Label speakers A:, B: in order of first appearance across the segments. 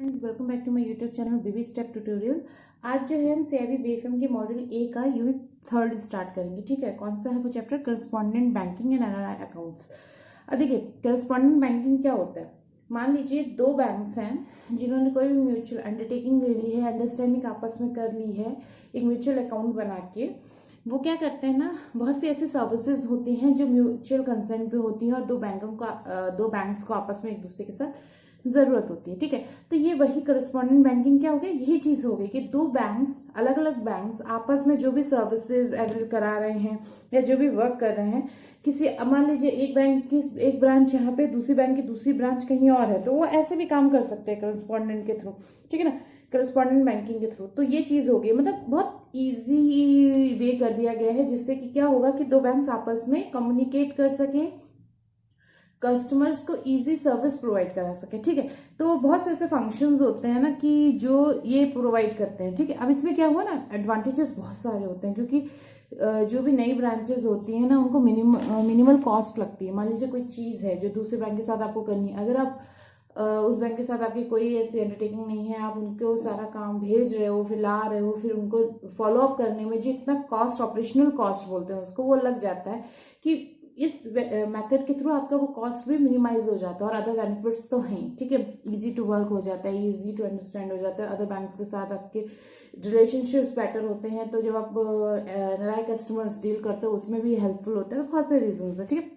A: Friends, welcome back to my YouTube channel baby step tutorial. आज जो है हम CAIIB BFM के मॉड्यूल ए का यूनिट 3 स्टार्ट करेंगे। ठीक है, कौन सा है वो chapter? Correspondent banking and NRI accounts. अब देखिए, करस्पॉन्डेंट बैंकिंग क्या होता है। मान लीजिए दो बैंक्स हैं जिन्होंने कोई भी म्यूचुअल अंडरटेकिंग ले ली है, अंडरस्टैंडिंग आपस में कर ली है, एक म्यूचुअल अकाउंट बना के। वो क्या करते हैं ना, बहुत सी ऐसी सर्विसेज होती हैं जो म्यूचुअल कंसेंट पे होती हैं और दो बैंक्स को आपस में एक दूसरे के साथ जरूरत होती है। ठीक है, तो ये वही करस्पॉन्डेंट बैंकिंग क्या हो गया, यही चीज हो गई कि दो बैंक्स, अलग अलग बैंक्स आपस में जो भी सर्विसेज अवेल करा रहे हैं या जो भी वर्क कर रहे हैं, किसी मान लीजिए एक बैंक की एक ब्रांच यहाँ पे, दूसरी बैंक की दूसरी ब्रांच कहीं और है, तो वो ऐसे भी काम कर सकते हैं करस्पॉन्डेंट के थ्रू। ठीक है ना, करस्पॉन्डेंट बैंकिंग के थ्रू। तो ये चीज हो गई, मतलब बहुत इजी वे कर दिया गया है, जिससे कि क्या होगा कि दो बैंक्स आपस में कम्युनिकेट कर सकें, कस्टमर्स को इजी सर्विस प्रोवाइड करा सके। ठीक है, तो बहुत से ऐसे फंक्शंस होते हैं ना कि जो ये प्रोवाइड करते हैं। ठीक है, अब इसमें क्या हुआ ना, एडवांटेजेस बहुत सारे होते हैं, क्योंकि जो भी नई ब्रांचेस होती हैं ना, उनको मिनिमल कॉस्ट लगती है। मान लीजिए कोई चीज़ है जो दूसरे बैंक के साथ आपको करनी है, अगर आप उस बैंक के साथ आपकी कोई ऐसी अंडरटेकिंग नहीं है, आप उनको सारा काम भेज रहे हो, फिर ला रहे हो, फिर उनको फॉलो अप करने में जो इतना कॉस्ट, ऑपरेशनल कॉस्ट बोलते हैं उसको, वो लग जाता है कि इस मेथड के थ्रू आपका वो कॉस्ट भी मिनिमाइज हो जाता है। और अदर बेनिफिट्स तो हैं। ठीक है, इजी टू वर्क हो जाता है, इजी टू अंडरस्टैंड हो जाता है, अदर बैंक्स के साथ आपके रिलेशनशिप्स बेटर होते हैं, तो जब आप नए कस्टमर्स डील करते हो उसमें भी हेल्पफुल होता है। तो बहुत से रीजन है। ठीक है,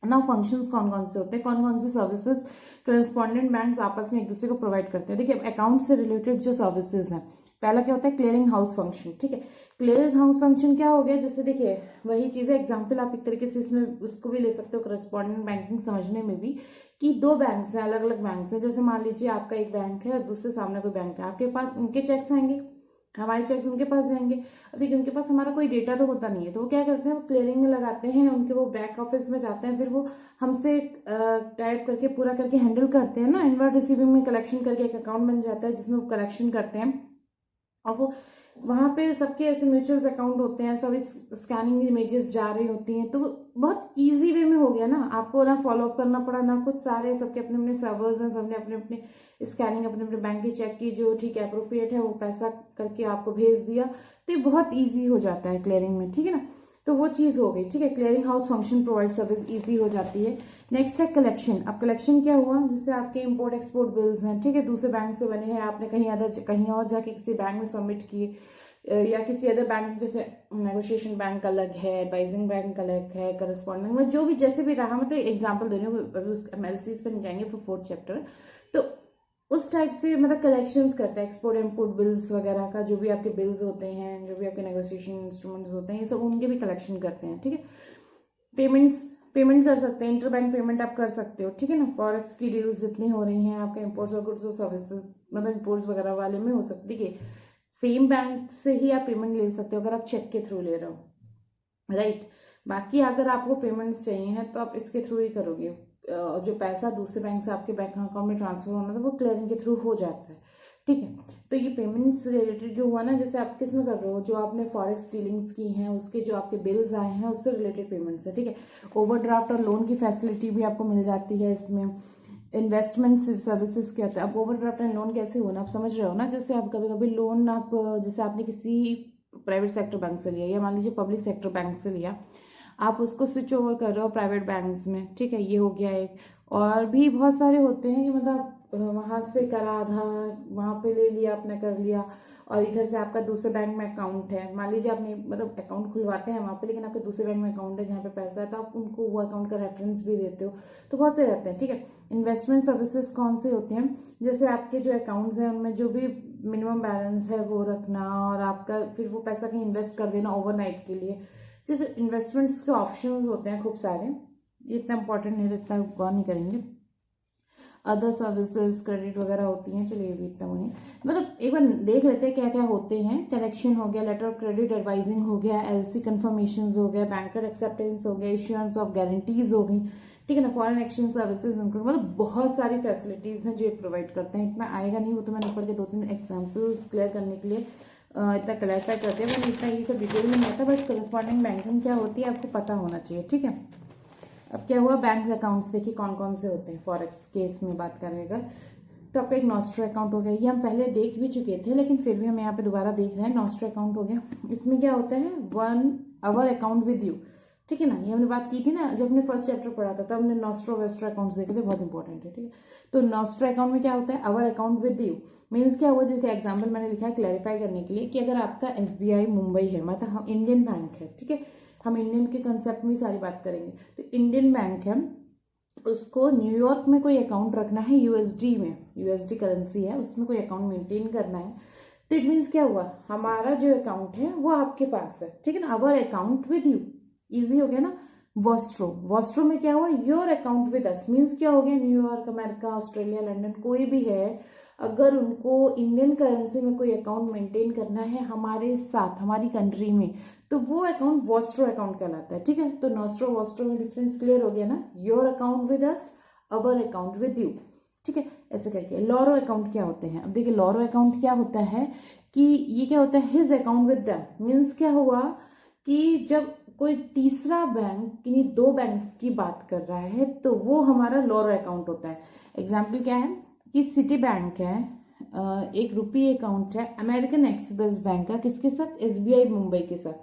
A: ना फंक्शंस कौन कौन से होते हैं, कौन कौन से सर्विसेज करस्पॉन्डेंट बैंक्स आपस में एक दूसरे को प्रोवाइड करते हैं। देखिए, अकाउंट से रिलेटेड जो सर्विसेज हैं, पहला क्या होता है, क्लियरिंग हाउस फंक्शन। ठीक है, क्लियरिंग हाउस फंक्शन क्या हो गया, जैसे देखिए वही चीज़ है, एग्जाम्पल आप एक तरीके से इसमें उसको भी ले सकते हो करस्पॉन्डेंट बैंकिंग समझने में भी, कि दो बैंक्स हैं, अलग अलग बैंक्स हैं। जैसे मान लीजिए आपका एक बैंक है और दूसरे सामने कोई बैंक है, आपके पास उनके चेक्स आएंगे, हमारे चेक्स उनके पास जाएंगे। अब देखिए, उनके पास हमारा कोई डेटा तो होता नहीं है, तो वो क्या करते हैं, वो क्लियरिंग में लगाते हैं, उनके वो बैक ऑफिस में जाते हैं, फिर वो हमसे टाइप करके पूरा करके हैंडल करते हैं ना, इनवर्ड रिसीविंग में कलेक्शन करके एक अकाउंट बन जाता है जिसमें वो कलेक्शन करते हैं। और वो वहाँ पे सबके ऐसे म्यूचुअल अकाउंट होते हैं, सब स्कैनिंग इमेजेस जा रही होती हैं, तो बहुत इजी वे में हो गया ना, आपको ना फॉलो अप करना पड़ा ना कुछ, सारे सबके अपने अपने सर्वर्स हैं, सबने अपने अपने स्कैनिंग अपने अपने बैंक की चेक की, जो ठीक है अप्रोप्रिएट है वो पैसा करके आपको भेज दिया। तो ये बहुत ईजी हो जाता है क्लियरिंग में। ठीक है ना, तो वो चीज़ हो गई। ठीक है, clearing house function provide service easy हो जाती है। नेक्स्ट है कलेक्शन। अब कलेक्शन क्या हुआ, जिससे आपके इंपोर्ट एक्सपोर्ट बिल्स हैं, ठीक है, दूसरे बैंक से बने हैं, आपने कहीं और जाके किसी बैंक में सबमिट किए, या किसी अदर बैंक, जैसे नेगोशिएशन बैंक अलग है, एडवाइजिंग बैंक अलग है, करस्पॉन्डेंट में जो भी जैसे भी रहा, मतलब एग्जाम्पल दे रही हूँ, अभी उस MLCs पर नहीं जाएंगे फॉर 4th चैप्टर। तो उस टाइप से मतलब कलेक्शंस करता है, एक्सपोर्ट इम्पोर्ट बिल्स वगैरह का, जो भी आपके बिल्स होते हैं, जो भी आपके नेगोशिएशन इंस्ट्रूमेंट्स होते हैं, ये सब उनके भी कलेक्शन करते हैं। ठीक है, पेमेंट कर सकते हैं, इंटर बैंक पेमेंट आप कर सकते हो। ठीक है ना, फॉरेक्स की डील्स जितनी हो रही हैं, आपका इम्पोर्ट्स और गुड्स और सर्विसेज, मतलब इम्पोर्ट्स वगैरह वाले में हो सकती है। सेम बैंक से ही आप पेमेंट ले सकते हो अगर आप चेक के थ्रू ले रहे हो, राइट। बाकी अगर आपको पेमेंट्स चाहिए हैं तो आप इसके थ्रू ही करोगे। जो पैसा दूसरे बैंक से आपके बैंक अकाउंट में ट्रांसफर होना था, वो क्लियरिंग के थ्रू हो जाता है। ठीक है, तो ये पेमेंट्स रिलेटेड जो हुआ ना, जैसे आप किस में कर रहे हो, जो आपने फॉरेक्स डीलिंग्स की हैं उसके जो आपके बिल्स आए हैं उससे रिलेटेड पेमेंट्स है। ठीक है, ओवरड्राफ्ट और लोन की फैसिलिटी भी आपको मिल जाती है इसमें। इन्वेस्टमेंट सर्विसेज क्या होता है, अब ओवरड्राफ्ट एंड लोन कैसे होना, आप समझ रहे हो ना। जैसे आप कभी कभी लोन, आप जैसे आपने किसी प्राइवेट सेक्टर बैंक से लिया, या मान लीजिए पब्लिक सेक्टर बैंक से लिया, आप उसको स्विच ओवर कर रहे हो प्राइवेट बैंक्स में। ठीक है, ये हो गया एक। और भी बहुत सारे होते हैं कि मतलब वहाँ से करा था, वहाँ पे ले लिया, आपने कर लिया, और इधर से आपका दूसरे बैंक में अकाउंट है, मान लीजिए आपने मतलब अकाउंट खुलवाते हैं वहाँ पे, लेकिन आपके दूसरे बैंक में अकाउंट है जहाँ पे पैसा है, तो आप उनको वो अकाउंट का रेफरेंस भी देते हो। तो बहुत से रहते हैं। ठीक है, इन्वेस्टमेंट सर्विसेज कौन से होते हैं, जैसे आपके जो अकाउंट्स हैं उनमें जो भी मिनिमम बैलेंस है वो रखना, और आपका फिर वो पैसा कहीं इन्वेस्ट कर देना ओवरनाइट के लिए। जैसे इन्वेस्टमेंट्स के ऑप्शंस होते हैं खूब सारे, ये इतना इंपॉर्टेंट नहीं, इतना गौर नहीं करेंगे। अदर सर्विसेज क्रेडिट वगैरह होती हैं, चलिए भी इतना नहीं, मतलब एक बार देख लेते हैं क्या क्या होते हैं। करेक्शन हो गया, लेटर ऑफ क्रेडिट एडवाइजिंग हो गया, LC कन्फर्मेशन हो गया, बैंकर एक्सेप्टेंस हो गया, इश्योरेंस ऑफ गारंटीज हो गई। ठीक है ना, फॉरेन एक्सचेंज सर्विसेज इंक्लूड, मतलब बहुत सारी फैसिलिटीज हैं जो ये प्रोवाइड करते हैं। इतना आएगा नहीं, वो तो मैंने ऊपर के 2-3 एग्जाम्पल्स क्लियर करने के लिए इतना क्लैरिफाई करते हैं, मैंने इतना ये सब डिटेल में नहीं आता, बट करस्पॉन्डिंग बैंकिंग क्या होती है आपको पता होना चाहिए। ठीक है, अब क्या हुआ, बैंक अकाउंट्स देखिए कौन कौन से होते हैं फॉरेक्स केस में बात करें अगर, तो आपका एक नॉस्ट्रो अकाउंट हो गया, ये हम पहले देख भी चुके थे लेकिन फिर भी हम यहाँ पे दोबारा देख रहे हैं। नॉस्ट्रो अकाउंट हो गया, इसमें क्या होता है, one hour account with you, ठीक है ना, ये हमने बात की थी ना जब हमने फर्स्ट चैप्टर पढ़ा था, तब हमने नॉस्ट्रो वेस्ट्रो अकाउंट्स देखे थे, बहुत इंपॉर्टेंट है, ठीक है। तो नॉस्ट्रो अकाउंट में क्या होता है, our account with you means क्या हुआ, जिसका एग्जाम्पल मैंने लिखा है क्लैरिफाई करने के लिए कि अगर आपका SBI मुंबई है, मतलब हम इंडियन बैंक है, ठीक है, हम इंडियन के कंसेप्ट में सारी बात करेंगे। तो इंडियन बैंक है, उसको न्यूयॉर्क में कोई अकाउंट रखना है, USD में, USD करेंसी है, उसमें कोई अकाउंट मेंटेन करना है, तो इट मीन्स क्या हुआ, हमारा जो अकाउंट है वो आपके पास है, ठीक है ना, our account with you, easy हो गया ना। वॉस्ट्रो, वॉस्ट्रो में क्या हुआ, your account with us means क्या हो गया, न्यूयॉर्क, अमेरिका, ऑस्ट्रेलिया, लंदन, कोई भी है, अगर उनको इंडियन करेंसी में कोई अकाउंट मेंटेन करना है हमारे साथ, हमारी कंट्री में, तो वो अकाउंट वॉस्ट्रो अकाउंट कहलाता है, ठीक है। तो नॉस्ट्रो वॉस्ट्रो में डिफरेंस क्लियर हो गया ना, your account with us, our account with you, ठीक है, ऐसे करके। लॉरो अकाउंट क्या होते हैं, अब देखिए लॉरो अकाउंट क्या होता है कि ये क्या होता है, his account with them means क्या हुआ कि जब कोई तीसरा बैंक यानी दो बैंक्स की बात कर रहा है तो वो हमारा लॉरो अकाउंट होता है। एग्जाम्पल क्या है कि सिटी बैंक है, एक रुपी अकाउंट है अमेरिकन एक्सप्रेस बैंक का, किसके साथ, SBI मुंबई के साथ,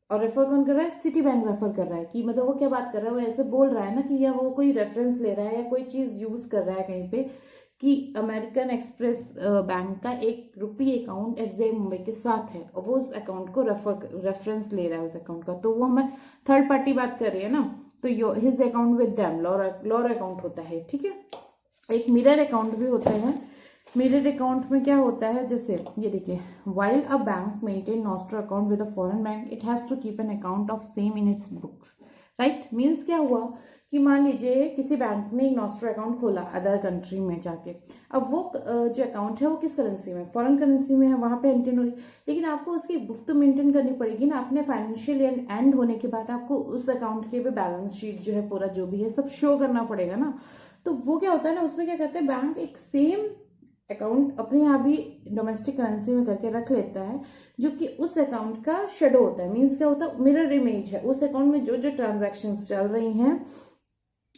A: और रेफर कौन कर रहा है, सिटी बैंक रेफर कर रहा है, कि मतलब वो क्या बात कर रहा है, वो ऐसे बोल रहा है ना कि या वो कोई रेफरेंस ले रहा है या कोई चीज यूज कर रहा है कहीं पे कि अमेरिकन एक्सप्रेस बैंक का एक रुपी अकाउंट SBI मुंबई के साथ है और वो उस अकाउंट को रेफरेंस ले रहा है उस अकाउंट का, तो वो हमें थर्ड पार्टी बात कर रही है ना, तो his account with them loro account होता है, ठीक है। एक मिरर अकाउंट भी होता है, मिरर अकाउंट में क्या होता है, जैसे ये देखिए, while a bank maintain nostro account with a foreign bank it has to keep an account of same in its books, right. Means क्या हुआ कि मान लीजिए किसी बैंक ने एक नॉस्ट्रो अकाउंट खोला अदर कंट्री में जाके, अब वो जो अकाउंट है वो किस करेंसी में, फॉरेन करेंसी में है, वहां पे मेंटेन हो रही, लेकिन आपको उसकी बुक तो मेंटेन करनी पड़ेगी ना, अपने फाइनेंशियल ईयर एंड होने के बाद आपको उस अकाउंट के भी बैलेंस शीट जो है पूरा जो भी है सब शो करना पड़ेगा ना। तो वो क्या होता है ना, उसमें क्या करते हैं, बैंक एक सेम अकाउंट अपने यहाँ भी डोमेस्टिक करेंसी में करके रख लेता है, जो कि उस अकाउंट का शेडो होता है, मीन्स क्या होता है, मिरर इमेज है, उस अकाउंट में जो जो ट्रांजैक्शंस चल रही हैं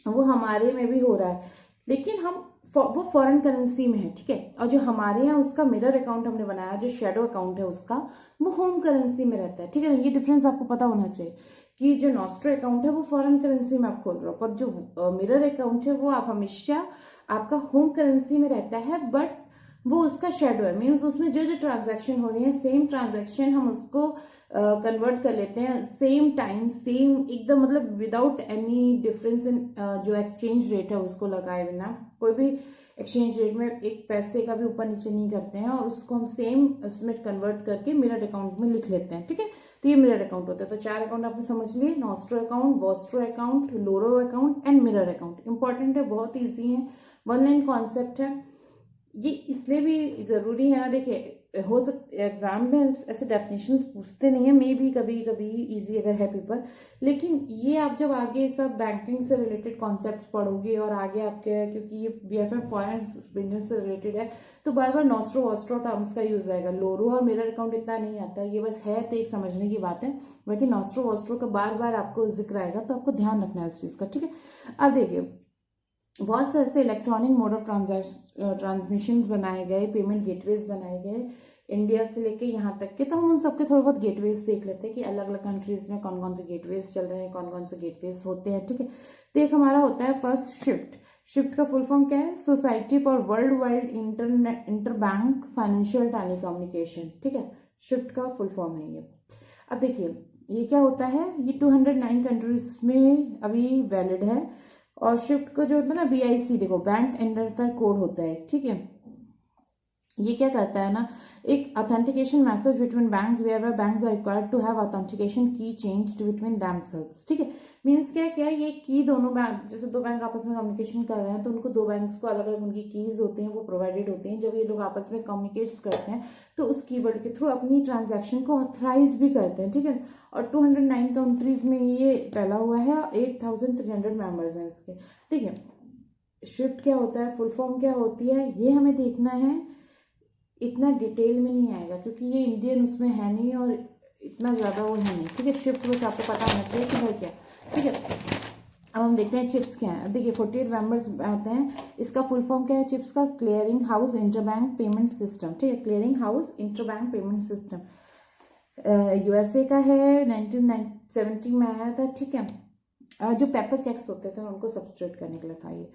A: वो हमारे में भी हो रहा है, लेकिन हम वो फॉरेन करेंसी में है, ठीक है, और जो हमारे यहाँ उसका मिरर अकाउंट हमने बनाया, जो शेडो अकाउंट है उसका, वो होम करेंसी में रहता है, ठीक है ना। ये डिफरेंस आपको पता होना चाहिए कि जो नॉस्ट्रो अकाउंट है वो फॉरेन करेंसी में आप खोल रहे हो, पर जो मिरर अकाउंट है वो आप हमेशा आपका होम करेंसी में रहता है, बट वो उसका शेडो है, मीन्स उसमें जो जो ट्रांजैक्शन हो रही है सेम ट्रांजैक्शन हम उसको कन्वर्ट कर लेते हैं सेम टाइम, सेम एकदम, मतलब विदाउट एनी डिफरेंस इन जो एक्सचेंज रेट है उसको लगाए बिना, कोई भी एक्सचेंज रेट में एक पैसे का भी ऊपर नीचे नहीं करते हैं, और उसको हम सेम उसमें कन्वर्ट करके मिरर अकाउंट में लिख लेते हैं, ठीक है। तो ये मिरर अकाउंट होता है। तो 4 अकाउंट आपने समझ लिए, nostro account, Vostro account, loro account and mirror account. Important है, बहुत ईजी है, वन लाइन कॉन्सेप्ट है, ये इसलिए भी जरूरी है ना, देखिए हो सकता एग्जाम में ऐसे डेफिनेशंस पूछते नहीं है, मे भी कभी कभी इजी अगर है पेपर, लेकिन ये आप जब आगे सब बैंकिंग से रिलेटेड कॉन्सेप्ट्स पढ़ोगे और आगे आपके, क्योंकि ये BFM फॉरेन बिजनेस से रिलेटेड है, तो बार बार नॉस्ट्रो वॉस्ट्रो टर्म्स का यूज आएगा, लोरो और मिरर अकाउंट इतना नहीं आता, ये बस है तो एक समझने की बात है, बाकी नॉस्ट्रो वॉस्ट्रो का बार बार आपको जिक्र आएगा, तो आपको ध्यान रखना है उस चीज़ का, ठीक है। अब देखिए, बहुत से ऐसे इलेक्ट्रॉनिक मोड ऑफ ट्रांसमिशन बनाए गए, पेमेंट गेटवेज बनाए गए इंडिया से लेके यहाँ तक के, तो हम उन सबके थोड़े बहुत गेटवेज देख लेते हैं कि अलग अलग कंट्रीज में कौन कौन से गेटवेज चल रहे हैं, कौन कौन से गेटवेज होते हैं, ठीक है। तो एक हमारा होता है फर्स्ट शिफ्ट। शिफ्ट का फुल फॉर्म क्या है, society for world wide inter bank financial telecommunication, ठीक है, शिफ्ट का फुल फॉर्म है ये। अब देखिए ये क्या होता है, ये 209 कंट्रीज में अभी वैलिड है, और शिफ्ट को जो होता है ना BIC, देखो बैंक आइडेंटिफायर कोड होता है, ठीक है। ये क्या करता है ना, एक authentication message between banks where banks are required to have authentication key changed between themselves, ठीक है। मींस क्या है, ये की दोनों बैंक, जैसे दो बैंक आपस में कम्युनिकेशन कर रहे हैं तो उनको दो बैंक्स को अलग अलग उनकी कीज होती हैं, वो प्रोवाइडेड होती हैं, जब ये लोग आपस में कम्युनिकेट करते हैं तो उस कीवर्ड के थ्रू अपनी ट्रांजैक्शन को ऑथराइज भी करते हैं, ठीक है। और 209 कंट्रीज में ये फैला हुआ है, 8300 मेंबर्स हैं इसके, ठीक है। शिफ्ट क्या होता है, फुल फॉर्म क्या होती है, ये हमें देखना है, इतना डिटेल में नहीं आएगा क्योंकि ये इंडियन उसमें है नहीं और इतना ज़्यादा वो है नहीं, ठीक है। शिफ्ट बस आपको पता होना चाहिए कि है क्या, ठीक है। अब हम देखते हैं चिप्स क्या है। देखिए 48 मेंबर्स आते हैं। इसका फुल फॉर्म क्या है चिप्स का? Clearing house interbank payment system. ठीक है, clearing house interbank payment system USA का है, 1970 में आया था। ठीक है, जो पेपर चेक्स होते थे उनको सब्सटीट्यूट करने के लिए था ये।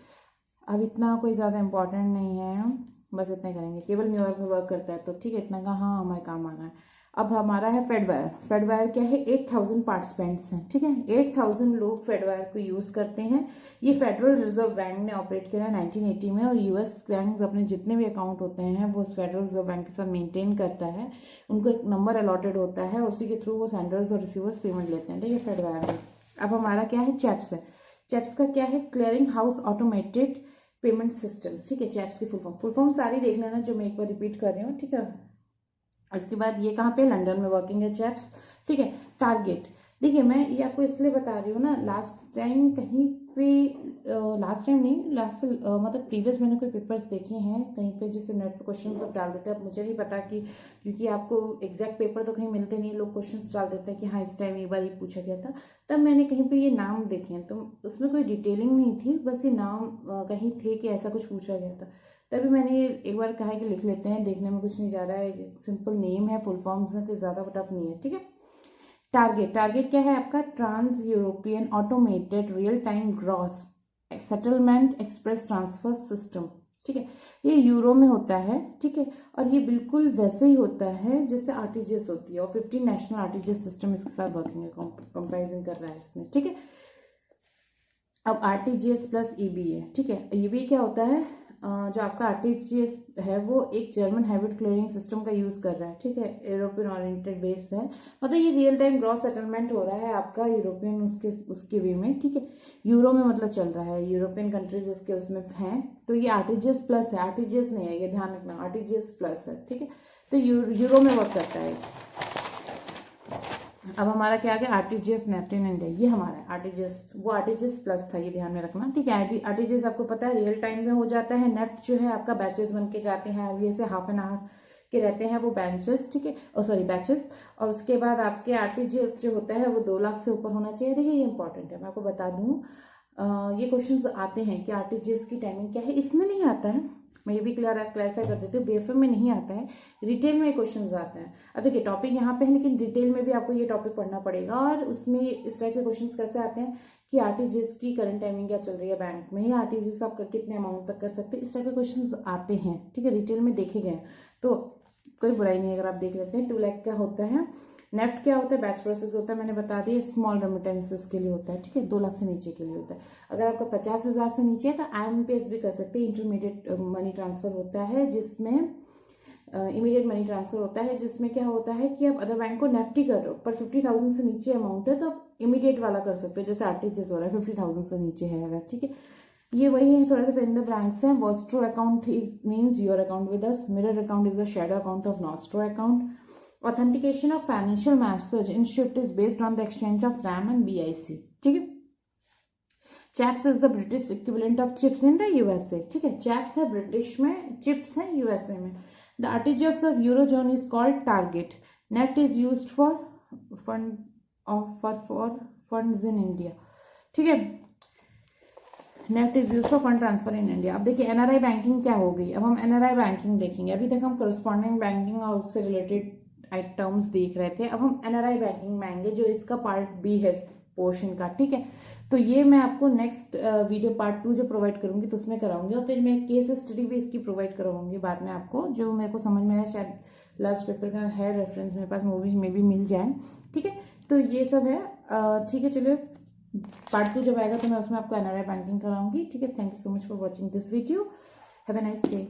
A: अब इतना कोई ज़्यादा इंपॉर्टेंट नहीं है, बस इतना ही करेंगे। केवल न्यूयॉर्क में वर्क करता है तो ठीक है, इतना का हाँ हमारे काम आना है। अब हमारा है फेडवायर। फेडवायर क्या है? 8000 पार्टिसिपेंट्स हैं। ठीक है, 8000 लोग फेडवायर को यूज़ करते हैं। ये फेडरल रिजर्व बैंक ने ऑपरेट किया है 1980 में, और यूएस बैंक अपने जितने भी अकाउंट होते हैं वो फेडरल रिजर्व बैंक के साथ मेंटेन करता है। उनको एक नंबर अलॉटेड होता है और उसी के थ्रू वो सेंडर्स और रिसीवर्स पेमेंट लेते हैं। ठीक है, फेडवायर में। अब हमारा क्या है? चैप्स है। चैप्स का क्या है? Clearing house automated payment system. ठीक है, चैप्स की फुल फॉर्म सारी देख लेना जो मैं एक बार रिपीट कर रही हूँ। ठीक है, उसके बाद ये कहाँ पे? लंदन में वर्किंग है चैप्स। ठीक है, टारगेट। देखिए मैं ये आपको इसलिए बता रही हूँ ना, लास्ट टाइम कहीं पे, लास्ट टाइम नहीं, लास्ट मतलब प्रीवियस मैंने कोई पेपर्स देखे हैं कहीं पे जैसे नेट पे क्वेश्चन सब डाल देते हैं। अब मुझे नहीं पता कि, क्योंकि आपको एग्जैक्ट पेपर तो कहीं मिलते नहीं, लोग क्वेश्चंस डाल देते हैं कि हाँ इस टाइम ये बार ये पूछा गया था। तब मैंने कहीं पे ये नाम देखे हैं, तो उसमें कोई डिटेलिंग नहीं थी, बस ये नाम कहीं थे कि ऐसा कुछ पूछा गया था। तभी मैंने एक बार कहा कि लिख लेते हैं, देखने में कुछ नहीं जा रहा है, सिंपल नेम है, फुल फॉर्म्स है, कोई ज़्यादा टफ नहीं है। ठीक है, टारगेट। टारगेट क्या है आपका? Trans European automated real time gross settlement express transfer system. ठीक है, ये यूरो में होता है। ठीक है, और ये बिल्कुल वैसे ही होता है जैसे आरटीजीएस होती है, और 15 नेशनल आरटीजीएस सिस्टम इसके साथ वर्किंग है, कंपेरिजन कर रहा है इसमें। ठीक है, अब आरटीजीएस प्लस ईबी है। ठीक है, ईबी क्या होता है? जो आपका आरटीजीएस है वो एक जर्मन हैबिट क्लियरिंग सिस्टम का यूज़ कर रहा है। ठीक है, यूरोपियन ओरिएंटेड बेस है, मतलब ये रियल टाइम ग्रॉस सेटलमेंट हो रहा है आपका यूरोपियन उसके वे में। ठीक है, यूरो में मतलब चल रहा है, यूरोपियन कंट्रीज इसके उसमें हैं, तो ये आरटीजीएस प्लस है, आरटीजीएस नहीं है, ये ध्यान रखना, आरटीजीएस प्लस है। ठीक है, तो यूरो में वर्क करता है। अब हमारा क्या आ गया? आरटीजीएस नेफ्ट इन इंडिया, ये हमारा है आरटीजीएस, वो आरटीजीएस प्लस था, ये ध्यान में रखना। ठीक है, आरटीजीएस आपको पता है रियल टाइम में हो जाता है। नेफ्ट जो है आपका बैचेस बन के जाते हैं, ये से हाफ एन आवर के रहते हैं वो बेंचेस। ठीक है, सॉरी बैचेस। और उसके बाद आपके आरटीजीएस जो होता है वो 2 लाख से ऊपर होना चाहिए। देखिए ये इंपॉर्टेंट है, मैं आपको बता दूँ, ये क्वेश्चंस आते हैं कि आरटीजीएस की टाइमिंग क्या है। इसमें नहीं आता है, मैं ये भी क्लैरिफाई कर देती हूँ, बीएफएम में नहीं आता है, रिटेल में क्वेश्चंस आते हैं। अब देखिए टॉपिक यहाँ पे है, लेकिन डिटेल में भी आपको ये टॉपिक पढ़ना पड़ेगा। और उसमें इस टाइप के क्वेश्चंस कैसे आते हैं कि आरटीजीएस की करंट टाइमिंग क्या चल रही है बैंक में, या आरटीजीएस आप कितने अमाउंट तक कर सकते हैं, इस टाइप के क्वेश्चन आते हैं। ठीक है, डिटेल में देखे गए, तो कोई बुराई नहीं अगर आप देख लेते हैं। 2 लाख क्या होता है? नेफ्ट क्या होता है? बैच प्रोसेस होता है, मैंने बता दिया, स्मॉल रेमिटेंसेस के लिए होता है। ठीक है, 2 लाख से नीचे के लिए होता है। अगर आपका 50,000 से नीचे है तो IMPS भी कर सकते हैं, इंटरमीडिएट मनी ट्रांसफर होता है, जिसमें इमीडिएट मनी ट्रांसफर होता है, जिसमें क्या होता है कि आप अदर बैंक को नेफ्ट ही कर रहे हो, पर 50,000 से नीचे अमाउंट है तो आप इमीडिएट वाला कर सकते हो, जैसे आरटीजीएस हो रहा है 50,000 से नीचे है अगर। ठीक है, ये वही है, थोड़ा सा फिर इन द ब्लैंक्स है। Vostro account means your account with us, mirror account is a shadow account of nostro account. Authentication of financial message in SWIFT is based on the exchange of RAM and BIC. ठीक है, CHAPS is the British equivalent of CHIPS in the USA. ठीक है, CHAPS है British में, CHIPS है USA में. The RTGS of Eurozone is called target. Net is used for funds in India. ठीक है, NEFT is use for fund transfer in India. अब देखिए एनआरआई बैंकिंग क्या हो गई, अब हम एनआरआई बैंकिंग देखेंगे। अभी तक हम करस्पॉन्डेंट बैंकिंग और उससे रिलेटेड टर्म्स देख रहे थे, अब हम एनआरआई बैंकिंग में आएंगे, जो इसका पार्ट बी है पोर्शन का। ठीक है, तो ये मैं आपको नेक्स्ट वीडियो पार्ट 2 जो प्रोवाइड करूंगी तो उसमें कराऊंगी, और फिर मैं केस स्टडी भी इसकी प्रोवाइड करवाऊंगी बाद में आपको, जो मेरे को समझ में आया, शायद लास्ट पेपर का है रेफरेंस मेरे पास, मूवी में भी मिल जाए। ठीक है, तो ये सब है। ठीक है, चलिए पार्ट 2 जब आएगा तो मैं उसमें आपको एनआरआई बैंकिंग कराऊंगी। ठीक है, thank you so much for watching this video, have a nice day.